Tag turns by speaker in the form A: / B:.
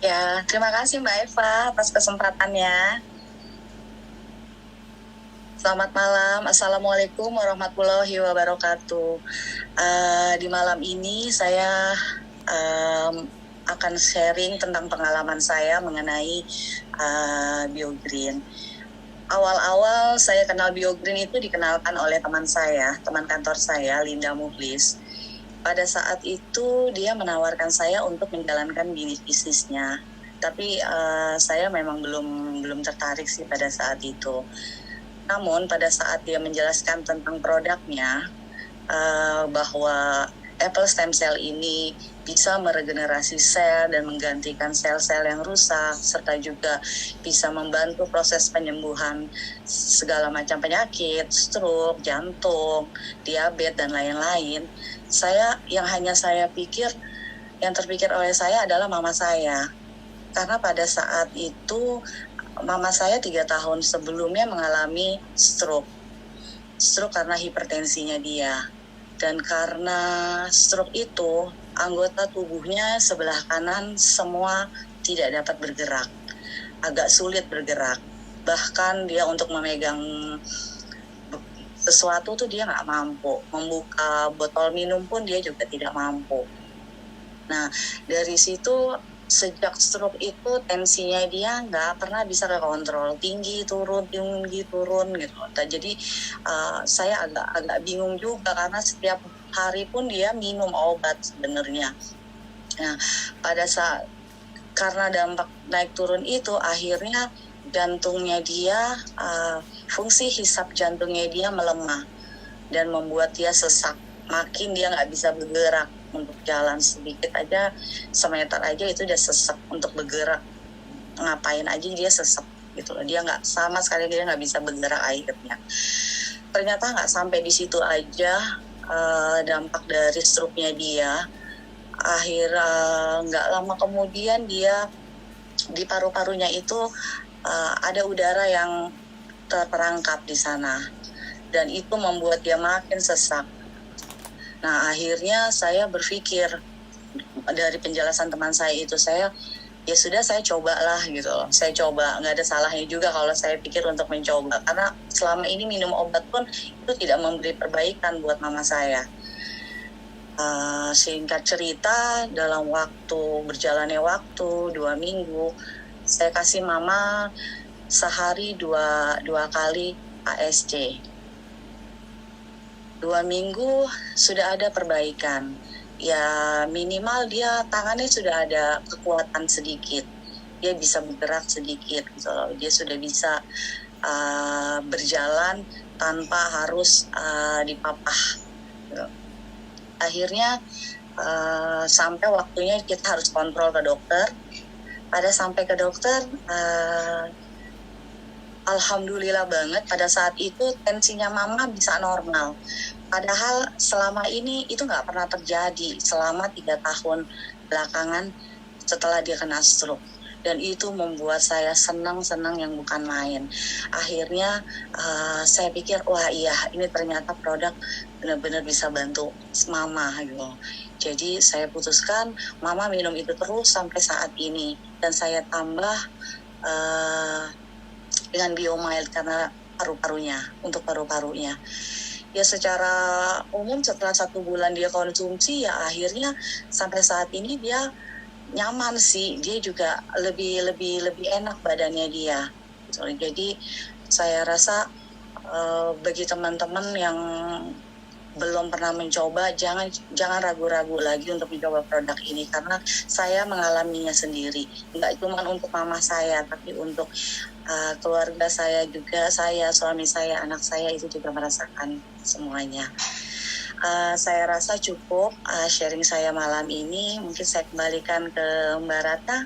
A: Ya, terima kasih Mbak Eva atas kesempatannya. Selamat malam, Assalamualaikum warahmatullahi wabarakatuh. Di malam ini saya akan sharing tentang pengalaman saya mengenai BioGreen. Awal-awal saya kenal BioGreen itu dikenalkan oleh teman saya, teman kantor saya, Linda Muhlis. Pada saat itu dia menawarkan saya untuk menjalankan bisnisnya, tapi saya memang belum tertarik sih pada saat itu. Namun pada saat dia menjelaskan tentang produknya, bahwa apple stem cell ini bisa meregenerasi sel dan menggantikan sel-sel yang rusak, serta juga bisa membantu proses penyembuhan segala macam penyakit, stroke, jantung, diabetes, dan lain-lain. Yang terpikir oleh saya adalah mama saya. Karena pada saat itu mama saya 3 tahun sebelumnya mengalami stroke karena hipertensinya dia. Dan karena stroke itu, anggota tubuhnya sebelah kanan semua tidak dapat bergerak, agak sulit bergerak. Bahkan dia untuk memegang sesuatu tuh dia nggak mampu, membuka botol minum pun dia juga tidak mampu. Nah, dari situ sejak stroke itu tensinya dia nggak pernah bisa kekontrol, tinggi turun gitu. Jadi saya agak bingung juga karena setiap hari pun dia minum obat sebenarnya. Nah, pada saat karena dampak naik turun itu akhirnya jantungnya dia, fungsi hisap jantungnya dia melemah dan membuat dia sesak. Makin dia nggak bisa bergerak, untuk jalan sedikit aja, semeter aja itu udah sesak, untuk bergerak ngapain aja dia sesak gitu loh. Dia nggak, sama sekali dia nggak bisa bergerak akhirnya. Ternyata nggak sampai di situ aja dampak dari stroke-nya dia. Nggak lama kemudian dia di paru-parunya itu ada udara yang terperangkap di sana, dan itu membuat dia makin sesak. Nah, akhirnya saya berpikir dari penjelasan teman saya itu, saya cobalah gitu loh. Saya coba, nggak ada salahnya juga kalau saya pikir untuk mencoba, karena selama ini minum obat pun itu tidak memberi perbaikan buat mama saya. Singkat cerita, dalam berjalannya waktu 2 minggu, saya kasih mama sehari dua kali ASC. 2 minggu sudah ada perbaikan. Ya minimal dia tangannya sudah ada kekuatan sedikit. Dia bisa bergerak sedikit gitu loh. Dia sudah bisa berjalan tanpa harus dipapah. Gitu. Akhirnya sampai waktunya kita harus kontrol ke dokter. Pada sampai ke dokter, alhamdulillah banget pada saat itu tensinya mama bisa normal. Padahal selama ini itu nggak pernah terjadi selama 3 tahun belakangan setelah dia kena stroke. Dan itu membuat saya senang yang bukan main. Akhirnya saya pikir, wah iya, ini ternyata produk benar-benar bisa bantu mama gitu. Jadi saya putuskan mama minum itu terus sampai saat ini. Dan saya tambah dengan Biomild karena untuk paru-parunya. Ya secara umum setelah 1 bulan dia konsumsi, ya akhirnya sampai saat ini dia nyaman sih. Dia juga lebih enak badannya dia. Jadi saya rasa bagi teman-teman yang belum pernah mencoba, jangan ragu-ragu lagi untuk mencoba produk ini, karena saya mengalaminya sendiri. Nggak cuma untuk mama saya, tapi untuk keluarga saya juga, suami saya, anak saya itu juga merasakan semuanya. Saya rasa cukup sharing saya malam ini. Mungkin saya kembalikan ke Mbak Ratna.